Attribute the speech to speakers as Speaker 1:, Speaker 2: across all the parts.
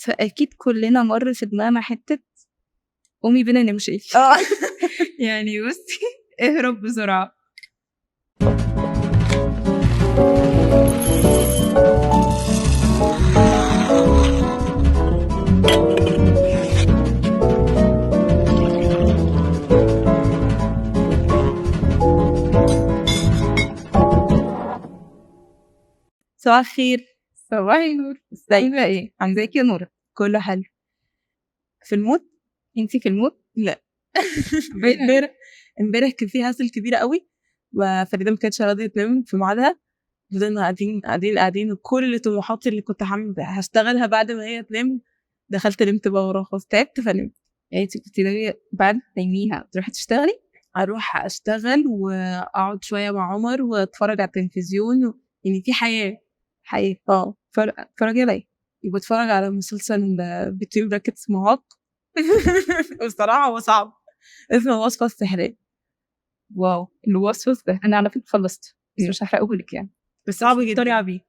Speaker 1: فأكيد كلنا مر في دماغنا حتة قومي بينا نمشي. يعني بصي اهرب بسرعة. صباح الخير.
Speaker 2: صباح النور.
Speaker 1: ازيك بقى؟ ايه عندك يا نورة؟
Speaker 2: كله حلو. في المود؟
Speaker 1: انتي في المود؟
Speaker 2: لا. امبارح كان في هاسل كبيره قوي، وفريده ما كانتش راضيه تنام في ميعادها. فضلنا قاعدين وكل طموحاتي اللي كنت هشتغلها بعد ما هي تنام دخلت نمت بقى وراها، خلاص تعبت فنمت.
Speaker 1: يعني انتي كنتي ناوية بعد تناميها تروحي تشتغلي؟
Speaker 2: اروح اشتغل واقعد شويه مع عمر واتفرج على التلفزيون يعني في حياه.
Speaker 1: اتفرجي على ايه؟
Speaker 2: بتفرج على مسلسل بتوين براكتس معاق. بصراحه هو صعب، اسمه الوصفه السحريه.
Speaker 1: واو الوصفة ده انا على فكرة خلصت بس مش هحرقه لك يعني.
Speaker 2: بس صعب جدا. مقتنعه بيه؟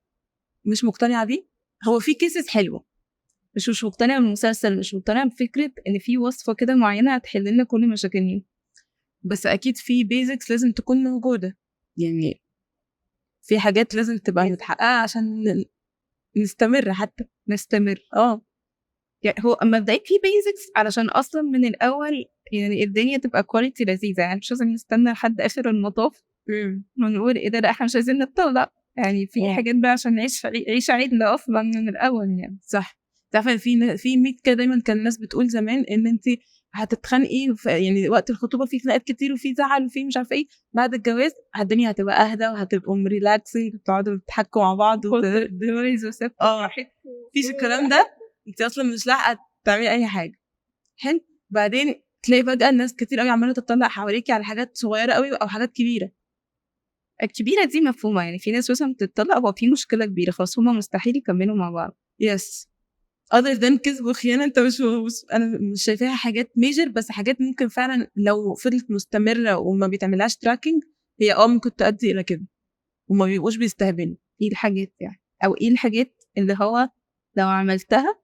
Speaker 2: مش مقتنعه بيه. هو في كيسز حلوه،
Speaker 1: مش مقتنعة بالمسلسل، مش مقتنعة بفكرة ان في وصفة كده معينة هتحل لنا كل مشاكلنا.
Speaker 2: بس اكيد في بيزكس لازم تكون موجوده، يعني في حاجات لازم تبقى متحققه عشان نستمر حتى
Speaker 1: نستمر. يعني هو مبدئيا في بيزكس علشان اصلا من الاول يعني الدنيا تبقى كواليتي لذيذة، يعني مش لازم نستنى لحد اخر المطاف ونقول ايه ده لا احنا مش عايزين نتطلق. يعني في حاجات بقى عشان نعيش عيدنا اصلا من الاول يعني.
Speaker 2: صح. تعرفي في ميت كده دايما كان الناس بتقول زمان ان انت هتتخانقي يعني وقت الخطوبه في خناقات كتير وفي زعل وفي مش عارفه ايه، بعد الجواز الدنيا هتبقى اهدى وهتبقوا ريلاكسنج تقعدوا تضحكوا مع بعض مفيش الكلام ده. انت اصلا مش لاحقه تعملي اي حاجه حلو. بعدين تلاقي فجاه الناس كتير قوي عماله تطلع حواليكي على حاجات صغيره قوي او حاجات كبيره.
Speaker 1: الكبيرة دي مفهومة، يعني في ناس مثلا بتطلق هو في مشكلة كبيرة خلاص هما مستحيل يكملوا مع بعض.
Speaker 2: يس other than كذب وخيانة انت مش انا مش شايفاها حاجات ميجر، بس حاجات ممكن فعلا لو فضلت مستمرة وما بيتعملهاش تراكنج هي ممكن تؤدي الى كده وما بيبقوش بيستهبلوا.
Speaker 1: ايه الحاجات يعني او ايه الحاجات اللي هو لو عملتها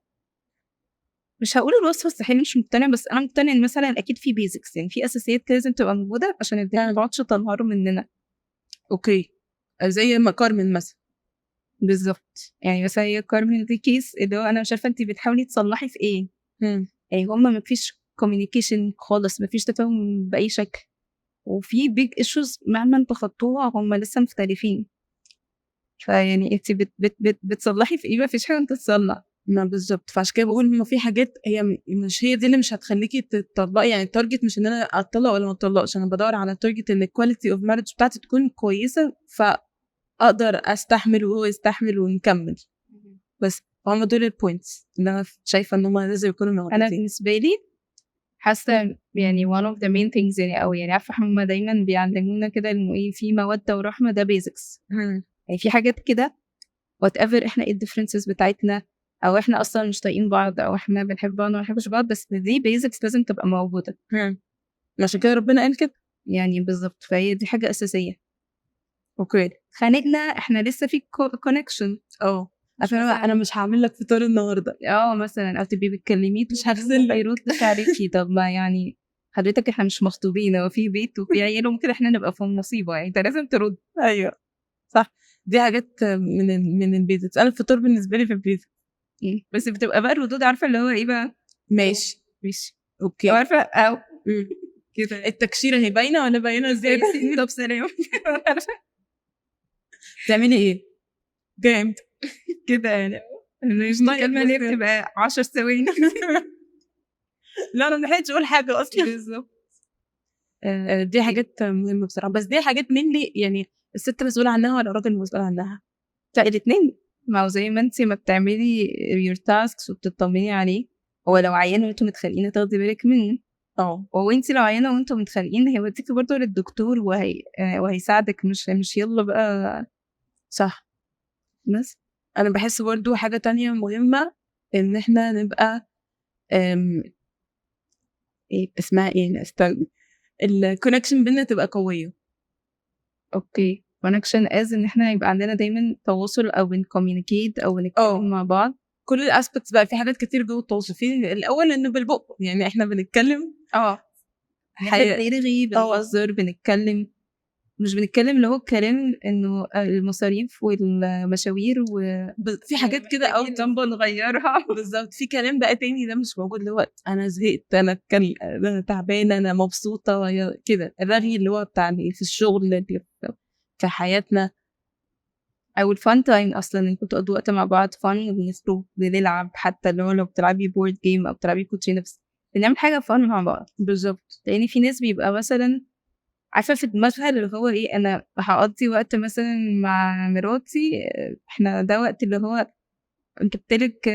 Speaker 1: مش هقول الوصفة الصحية مش مقتنع، بس انا مقتنع ان مثلا اكيد في بيزكس، يعني في اساسيات لازم تبقى موجودة عشان الدنيا ما تقعدش تنهار مننا.
Speaker 2: اوكي زي ما كارمن مثلا.
Speaker 1: بالظبط، يعني مثلا هي كارمن دي كيس اللي هو انا مش عارفة انت بتحاولي تصلحي في ايه. يعني هما مفيش كوميونيكيشن خالص، مفيش تفاهم بأي شكل، وفي بيج ايشوز مهما انتوا خدتوها هما لسه مختلفين. فيعني انت بتصلحي في ايه؟ مفيش حاجه انت تصلح.
Speaker 2: ما بالظبط، فعشان كده بقول انه في حاجات مش هي دي اللي مش هتخليكي تطلقي. يعني التارجت مش ان انا اتطلق ولا ما اتطلقش، انا بدور على التارجت ان الكواليتي اوف مارج بتاعتي تكون كويسه فاقدر استحمل وهو يستحمل ونكمل. بس هم دول البوينتس اللي انا شايفه ان هم لازم يكونوا موجودين.
Speaker 1: انا بالنسبه لي حاسه يعني one of the main things يعني او يعني عارفه هم دايما بيعلمونا كده انه ايه في موده ورحمه، ده بيزكس. يعني في حاجات كده whatever احنا ايه الديفرنسز بتاعتنا او احنا اصلا مش طايقين بعض او احنا بنحب بعض وما بنحبش بعض، بس دي بيزكس لازم تبقى موجوده.
Speaker 2: عشان كده ربنا قال كده
Speaker 1: يعني بالظبط، فهي دي حاجه اساسيه.
Speaker 2: اوكي
Speaker 1: خانقنا احنا لسه في كونكشن.
Speaker 2: عشان انا مش هعمل لك فطار النهارده
Speaker 1: مثلا او تبقي بتكلميه
Speaker 2: مش هغسل
Speaker 1: يردش عليكي. طب ما يعني حضرتك احنا مش مخطوبين وفي بيت وفي عيال وممكن احنا نبقى في مصيبه، يعني انت لازم ترد.
Speaker 2: ايوه صح. دي حاجات من البيزكس. انا الفطار بالنسبه لي في البيزكس
Speaker 1: بس بتبقى بقى الردود عارفه اللي هو ايه بقى
Speaker 2: ماشي اوكي
Speaker 1: عارفه او
Speaker 2: كده التكشيره هي باينه ولا باينه ازاي؟
Speaker 1: طب سلام.
Speaker 2: تعملي ايه جامد كده يعني
Speaker 1: مش الكلمه اللي بتبقى 10 ثواني.
Speaker 2: لا انا ملحقتش اقول حاجه اصلا.
Speaker 1: بالظبط.
Speaker 2: دي حاجات مهمه بصراحه، بس دي حاجات مني يعني الست مسؤوله عنها ولا الراجل مسؤول عنها؟
Speaker 1: الاثنين. ما هو زي ما انت ما بتعملي your tasks وبتطمني عليه، هو لو عيان وانتوا متخانقين تاخدي بالك منه. وانت لو عيانه وانتوا متخانقين هيوديكي برضه للدكتور وهيساعدك، مش يلا بقى.
Speaker 2: صح.
Speaker 1: بس
Speaker 2: انا بحس برضه حاجه تانية مهمه ان احنا نبقى اسمها ايه الكونكشن بينا تبقى قويه.
Speaker 1: اوكي كونكشن از ان احنا يبقى عندنا دايما تواصل او بنكوميونيكيت او بنتكلم مع بعض
Speaker 2: كل الاسبكتس بقى، في حاجات كتير جوه التواصل. في الاول انه بالبق، يعني احنا بنتكلم
Speaker 1: بنرغي بنهزر بنتكلم، مش بنتكلم اللي هو الكلام انه المصاريف والمشاوير
Speaker 2: في حاجات كده او
Speaker 1: جنب نغيرها.
Speaker 2: بالظبط. في كلام بقى تاني ده مش موجود، اللي هو انا زهقت، انا تعبانه، انا مبسوطه كده. الرغي اللي هو بتاع في الشغل، اللي في حياتنا،
Speaker 1: او الفان تايم اصلا كنت اقضي وقت مع بعض فان، بنخرج بنلعب، حتى لو بتلعبي بورد جيم او بتلعبي كوتشينه، بس بنعمل حاجه فان مع بعض.
Speaker 2: بالظبط.
Speaker 1: لان في ناس بيبقى مثلا عارفه في دماغها اللي هو ايه، انا هقضي وقت مثلا مع مراتي، احنا ده وقت اللي هو جبتلك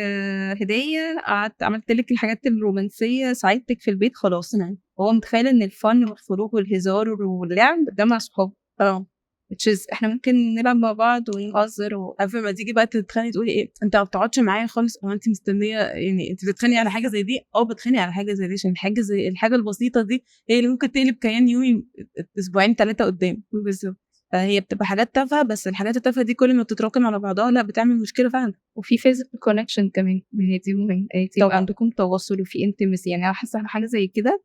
Speaker 1: هديه، قعدت عملتلك الحاجات الرومانسيه، ساعدتك في البيت، خلاص. هو متخيل ان الفن والخروج والهزار واللعب ده مع صحاب. احنا ممكن نلعب مع بعض ونهزر
Speaker 2: قبل ما تيجي بقى تتخانقي تقولي ايه، انت ما بتقعدش معايا خالص، او انت مستنيه، يعني انت بتتخانقي على حاجه زي دي. بتخانقي على حاجه زي دي عشان الحاجه البسيطه دي هي اللي ممكن تقلب كيان يومي اسبوعين 3 قدام.
Speaker 1: بالظبط.
Speaker 2: فهي بتبقى حاجات تافهه، بس الحاجات التافهه دي كل ما بتتراكم على بعضها لا بتعمل مشكله فعلا.
Speaker 1: وفي فيزيكال كونكشن كمان، هي دي مهمه، يبقى عندكم تواصل وفي انتمسي. يعني انا حاسه حاجه زي كده،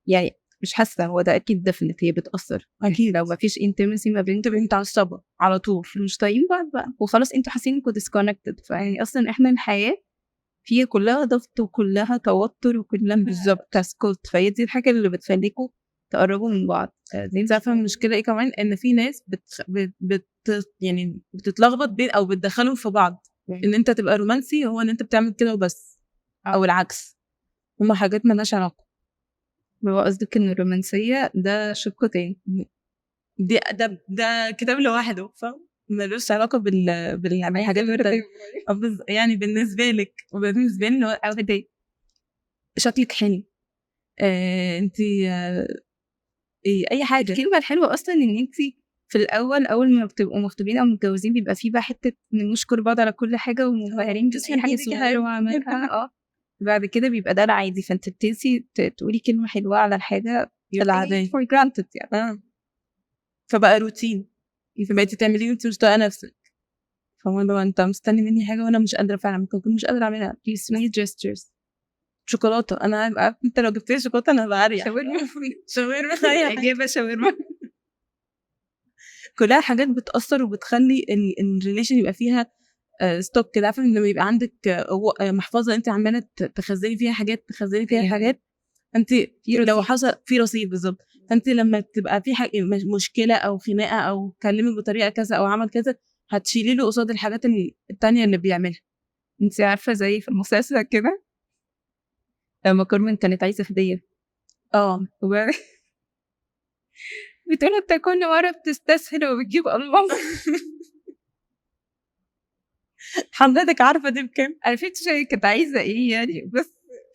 Speaker 1: يعني مش حاسه، هو ده اكيد ديفنت هي بتاثر.
Speaker 2: اكيد
Speaker 1: لو ما فيش انتمسي ما بين
Speaker 2: انت متعصبه على طول،
Speaker 1: مش طايقين بعض بقى وخلاص، انتوا حاسين انكم ديسكونكتد. فيعني اصلا احنا الحياه فيها كلها ضغط وكلها توتر وكلها
Speaker 2: بالظبط
Speaker 1: تسكت، فهي دي الحاجه اللي بتخليكم تقربوا من بعض.
Speaker 2: انت عارفه المشكله ايه كمان؟ ان في ناس يعني بتتلخبط بين او بتدخلهم في بعض. ان انت تبقى رومانسي هو ان انت بتعمل كده وبس، او العكس، هما حاجات مالهاش علاقه.
Speaker 1: هو قصدك ان الرومانسيه ده شق تاني؟
Speaker 2: ده كتاب لوحده، فاهم؟ ملوش علاقه بالحاجات يعني بالنسبه لك وبالنسبه لي او هديه شكلك حلو، انت اي حاجه.
Speaker 1: الكلمه الحلوه اصلا ان انت في الاول اول ما بتبقوا مخطوبين او متجوزين بيبقى في بقى حته نشكر بعض على كل حاجه ومبهرين بس حاجه صغيره عملها بعد كده بيبقى ده العادي، فانت بتنسي تقولي كلمه حلوه على الحاجه
Speaker 2: العاديه
Speaker 1: for granted يعني.
Speaker 2: فبقى روتين، فبقيتي تعمليه وانت مش طايقه نفسك. فهو انت مستني مني حاجه وانا مش قادره فعلا، ممكن اكون مش قادره اعملها.
Speaker 1: small gestures.
Speaker 2: شوكولاته، انا هبقى انت لو جبت لي شوكولاته انا هبقى عاريه.
Speaker 1: شاورما اجيبها شاورما.
Speaker 2: كلها حاجات بتاثر وبتخلي الريليشن يبقى فيها ستوك كده. عارفه لما يبقى عندك محفظه انت عماله تخزني فيها حاجات انت لو حصل في رصيد بالظبط. فانت لما تبقى في مشكله او خناقه او كلمك بطريقه كذا او عمل كذا، هتشيلي له قصاد الحاجات التانية اللي بيعملها.
Speaker 1: انت عارفه زي في المسلسل كده لما كارمن كانت عايزه هديه، بتقول انت كل مره بتستسهل وبتجيب الماس.
Speaker 2: حضرتك عارفه دي بكام؟
Speaker 1: عرفتش هي كانت عايزه ايه يعني، بس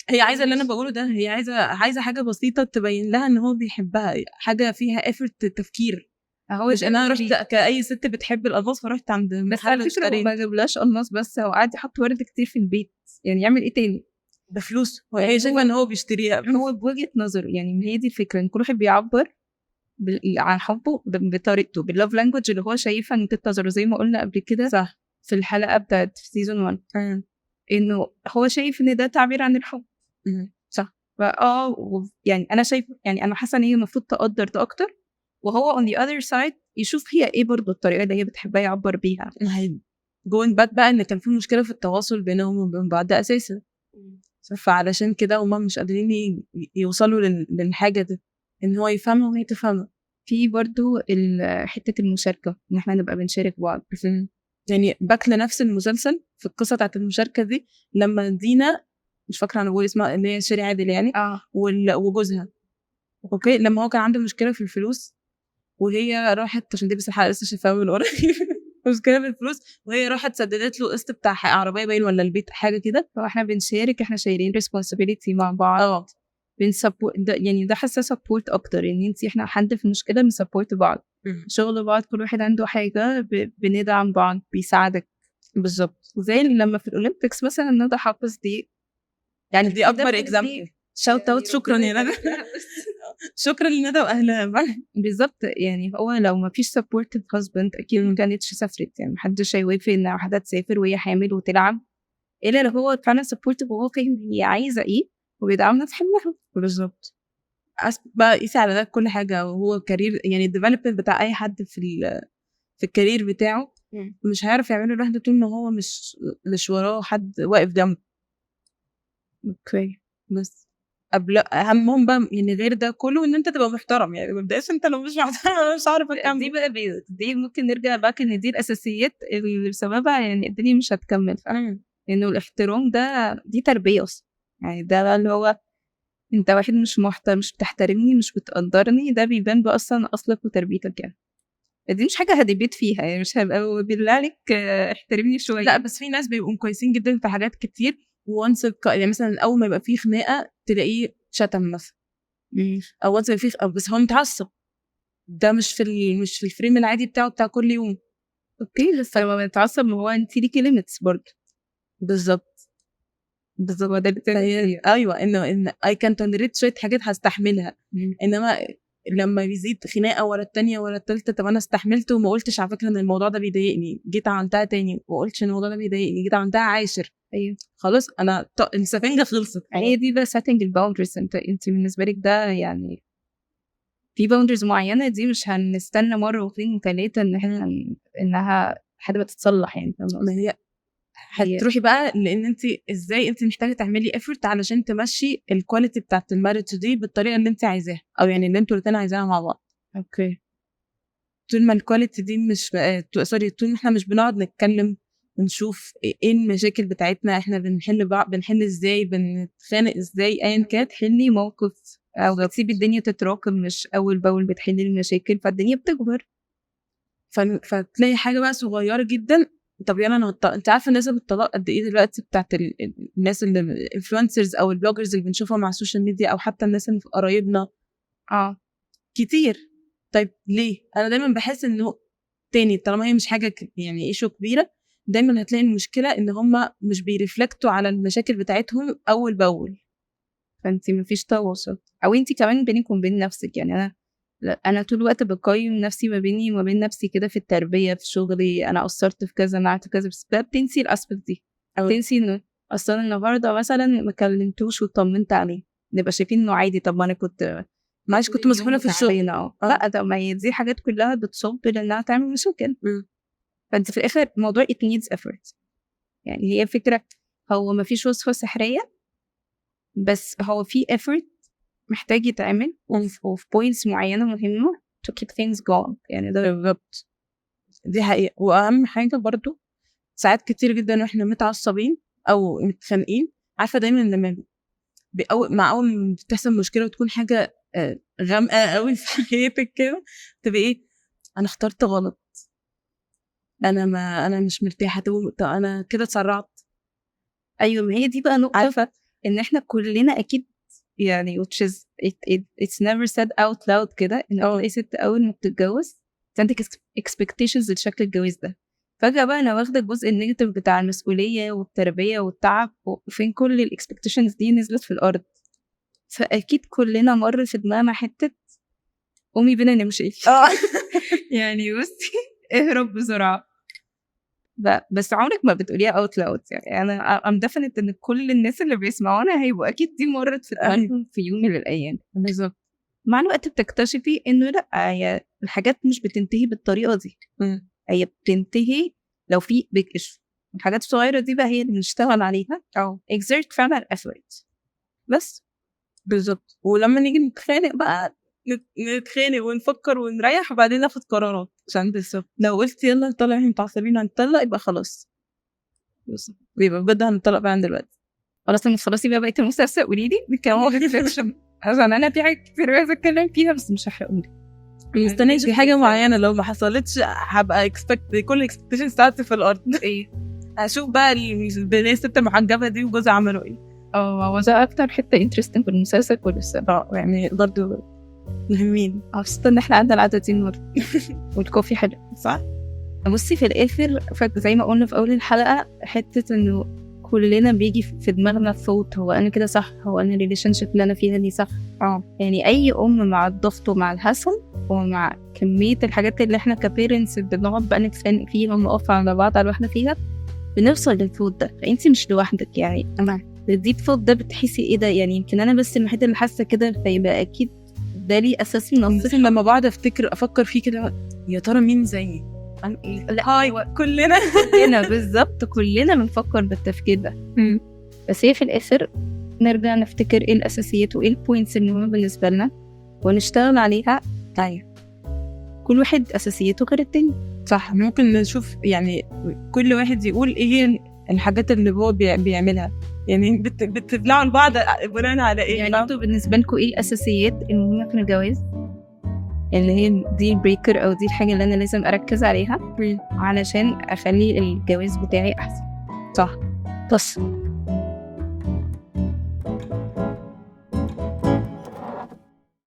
Speaker 2: هي عايزه اللي انا بقوله ده. هي عايزه حاجه بسيطه تبين لها ان هو بيحبها، حاجه فيها افورت تفكير. مش انا رحت كاي ست بتحب الالماس فرحت عند
Speaker 1: محل اشتري ما جابلاش الماس، بس هو قاعد يحط ورد كتير في البيت، يعني يعمل ايه تاني
Speaker 2: بفلوس؟ وهي شايفه ان هو بيشتريها.
Speaker 1: هو بوجهه نظره، يعني هي دي الفكره، ان كل واحد بيعبر عن حبه بطريقته، باللوف لانجوج اللي هو شايفها ان تتظهر، زي ما قلنا قبل كده
Speaker 2: صح
Speaker 1: في الحلقه بتاعت سيزون 1. انه هو شايف ان ده تعبير عن الحب.
Speaker 2: صح.
Speaker 1: يعني انا شايف، يعني انا حاسه ان هي المفروض تقدر ده اكتر، وهو on the other side يشوف هي ايه برضه الطريقه اللي هي بتحبها يعبر بيها.
Speaker 2: جوين باك بقى ان كان في مشكله في التواصل بينهم وبين بعض ده اساسا، فعلشان كده هما مش قادرين يوصلوا للحاجه دي، ان هو يفهمها وهي تفهمها.
Speaker 1: في برضه حته المشاركه، ان احنا نبقى بنشارك بعض.
Speaker 2: يعني باك لنفس المسلسل في القصه بتاعت المشاركه دي، لما دينا مش فاكره انا بقول اسمها، اللي هي شيري عادل يعني، وجوزها اوكي، لما هو كان عنده مشكله في الفلوس وهي راحت، عشان دي بس الحلقه لسه شايفاها من قريب مشكله في الفلوس وهي راحت سددت له قسط بتاع عربيه باين ولا البيت حاجه كده.
Speaker 1: فاحنا بنشارك، احنا شايلين responsibility مع بعض. بنسبورت يعني ده حاسه سبورت اكتر، ان انت احنا حد في مشكله بنسبورت بعض، شغل بعض، كل واحد عنده حاجه بندعم بعض، بيساعدك.
Speaker 2: بالظبط.
Speaker 1: زي لما في الاولمبيكس مثلا ندى حافظ دي،
Speaker 2: يعني دي اكبر اكزامبل. شاوت اوت، شكرا يا ندى. شكرا لندى واهلها.
Speaker 1: بالظبط. يعني هو لو ما فيش سبورت هازبند اكيد ما كانتش سافرت، يعني محدش هيوافق ان واحده تسافر وهي حامل وتلعب الا لو هو فعلا سبورتيف وهو فاهم هي عايزه ايه وبيدعمنا في حلمها.
Speaker 2: بالظبط. بقى قيسي على ده كل حاجه، وهو كارير يعني الديفلوبمنت بتاع اي حد في الكارير بتاعه مش هيعرف يعمله لوحده طول ما هو مش وراه حد واقف جنبه.
Speaker 1: اوكي.
Speaker 2: بس قبل اهمهم بقى يعني غير ده كله ان انت تبقى محترم. يعني مبدئيا انت لو مش محترم انا مش عارف اكمل.
Speaker 1: دي بقى دي ممكن نرجع بقى ان دي الاساسيات اللي بسببها يعني الدنيا مش هتكمل. لانه الاحترام ده دي تربيه اصلا. يعني ده بقى اللي هو انت واحد مش محترم، مش بتحترمني، مش بتقدرني، ده بيبان بقى اصلا اصلك وتربيتك. يعني دي مش حاجه هدبيت فيها، يعني مش هبقى بالله عليك احترمني شويه.
Speaker 2: لا بس في ناس بيبقوا كويسين جدا في حاجات كتير، وانس يعني مثلا اول ما يبقى فيه خناقه تلاقيه شتم مثلا، او وانس فيه بس هو متعصب، ده مش في الفريم العادي بتاع كل يوم.
Speaker 1: اوكي بس لما بتعصب هو انت ليكي ليميتس برضه.
Speaker 2: بالظبط هو ده ايوه ان اي كان توليريت شويه حاجات هستحملها. انما لما بيزيد خناقه ورا التانية ورا التالتة، طب انا استحملت وما قلتش على فكره ان الموضوع ده بيضايقني، جيت عملتها تاني وقلتش ان الموضوع ده بيضايقني، جيت عملتها عاشر.
Speaker 1: ايوه
Speaker 2: خلاص انا السفنجه خلصت.
Speaker 1: هي دي بقى setting الباوندريز. انت بالنسبه لك ده يعني في باوندريز معينه دي مش هنستنى مره واثنين وثلاثه ان احنا انها حاجه تتصلح. يعني
Speaker 2: ما هي هتروحي بقى لان انت ازاي انت محتاجه تعملي effort علشان تمشي الكواليتي بتاعت المارج دي بالطريقه اللي انت عايزاها، او يعني اللي انتوا الاثنين عايزاها مع بعض.
Speaker 1: اوكي.
Speaker 2: طول ما الكواليتي دي مش طول ما احنا مش بنقعد نتكلم ونشوف ايه المشاكل بتاعتنا، احنا بنحل ازاي، بنتخانق ازاي، ايا كان
Speaker 1: تحلي موقف او بتسيبي الدنيا تتراكم مش اول باول بتحلي المشاكل فالدنيا بتكبر.
Speaker 2: فتلاقي حاجه بقى صغيره جدا. طب يلا انت عارفه نسب الطلاق قد ايه دلوقتي بتاعت الناس اللي الانفلونسرز او البلوجرز اللي بنشوفهم على السوشيال ميديا، او حتى الناس اللي في قرايبنا كتير. طيب ليه؟ انا دايما بحس انه تاني طالما هي مش حاجه يعني ايشو كبيره، دايما هتلاقي المشكله ان هم مش بيرفلكتوا على المشاكل بتاعتهم اول باول،
Speaker 1: فانت مفيش تواصل، او انت كمان بينك وبين نفسك. يعني انا طول الوقت بقيم نفسي ما بيني وما بين نفسي كده في التربيه في شغلي، انا قصرت في كذا، انا عملت كذا، بس بتنسي الاسبكت دي، بتنسي انه اصلا النهارده مثلا ما كلمتوش وطمنت عليه، نبقى شايفين انه عادي. طب ما انا كنت معلش كنت مسحوله في الشغل. لا طب ما هي دي حاجات كلها بتصب لانها تعمل مشاكل. فانت في الاخر الموضوع it needs effort. يعني هي فكره، هو ما فيش وصفه سحريه، بس هو في effort محتاج يتعمل وفي points معينة مهمة to keep things going. يعني ده
Speaker 2: بالظبط، دي حقيقة. وأهم حاجة برضو ساعات كتير جدا واحنا متعصبين أو متخانقين، عارفة دايما لما مع أول بتحصل مشكلة وتكون حاجة غامقة قوي في حياتك كده، تبقى إيه؟ أنا اخترت غلط، أنا مش مرتاحة، أنا كده اتسرعت.
Speaker 1: أيوة ما هي دي بقى نقطة. عارفة إن إحنا كلنا أكيد يعني which is it's never said out loud كده إن تلاقي ست أول ما بتتجوز عندك expectations لشكل الجواز ده، فجأة بقى أنا واخدة الجزء النيجاتيف بتاع المسؤولية والتربية والتعب، وفين كل الاكسبكتيشنز دي نزلت في الأرض. فأكيد كلنا مر في دماغنا حتة قومي بينا نمشي. يعني بصي اهرب بسرعة. بس عمرك ما بتقوليها اوت لاود. يعني انا ام ديفينيت ان كل الناس اللي بيسمعونا هيبقوا اكيد دي مرت في دماغهم في يوم من الايام.
Speaker 2: بالظبط.
Speaker 1: مع الوقت بتكتشفي انه لا، هي الحاجات مش بتنتهي بالطريقه دي. هي بتنتهي لو في بيج ايشو. الحاجات الصغيره دي بقى هي اللي بنشتغل عليها او exert فعلا effort. بس
Speaker 2: بالظبط. ولما نيجي نتخانق بقى نتخانق ونفكر ونريح وبعدين ناخد قرارات، عشان بالظبط لو قلت يلا نطلع احنا متعصبين هنطلق يبقى خلاص بيبقى بجد هنطلق بقى دلوقتي.
Speaker 1: خلاص لما تخلصي بقى بقيت المسلسل قولي لي بكام ريفليكشن عشان انا في حاجات كتير عايزه اتكلم فيها بس مش هحرقلك.
Speaker 2: مستنيش في حاجه معينه، لو ما حصلتش هبقى كل اكسبكتيشنز بتاعتي في الارض.
Speaker 1: ايه
Speaker 2: هشوف بقى البنيه الست المحجبه دي وجوزها عملوا ايه.
Speaker 1: هو ده اكتر حته انترستنج في المسلسل كله الصراحه.
Speaker 2: يعني برضه مهمين،
Speaker 1: خاصه ان احنا عندنا العددين والكوفي حلو صح. بصي في الاخر زي ما قلنا في اول الحلقه حته انه كلنا بيجي في دماغنا الثوت هو انا كده صح، هو انا الريليشن شيب اللي انا فيها دي صح. يعني اي مع الضغط ومع الهسل ومع كميه الحاجات اللي احنا كبيرنتس بنقعد بقى نتخانق فيها ونقف على بعض على واحده فيها، بنوصل للفوت ده، فانت مش لوحدك يعني. دي الفوت ده بتحسي ايه ده، يعني يمكن انا بس الوحيده اللي حاسه كده، فيبقى اكيد ده ليه اساس من
Speaker 2: بس لما بقعد افكر فيه كده، يا ترى مين زيي؟
Speaker 1: لا كلنا بالظبط، كلنا بنفكر بالتفكير ده. بس هي في الاخر نرجع نفتكر ايه الاساسيات وايه البوينتس المهمه بالنسبه لنا ونشتغل عليها.
Speaker 2: طيب
Speaker 1: كل واحد اساسيته غير التاني.
Speaker 2: صح، ممكن نشوف يعني كل واحد يقول ايه الحاجات اللي هو بيعملها، يعني بتبلعوا البعض بناء على ايه؟
Speaker 1: يعني انتوا بالنسبه لكم ايه الاساسيات المهمه في الجواز، اللي هي دي البريكر او دي الحاجه اللي انا لازم اركز عليها علشان اخلي الجواز بتاعي احسن؟
Speaker 2: صح.
Speaker 1: بس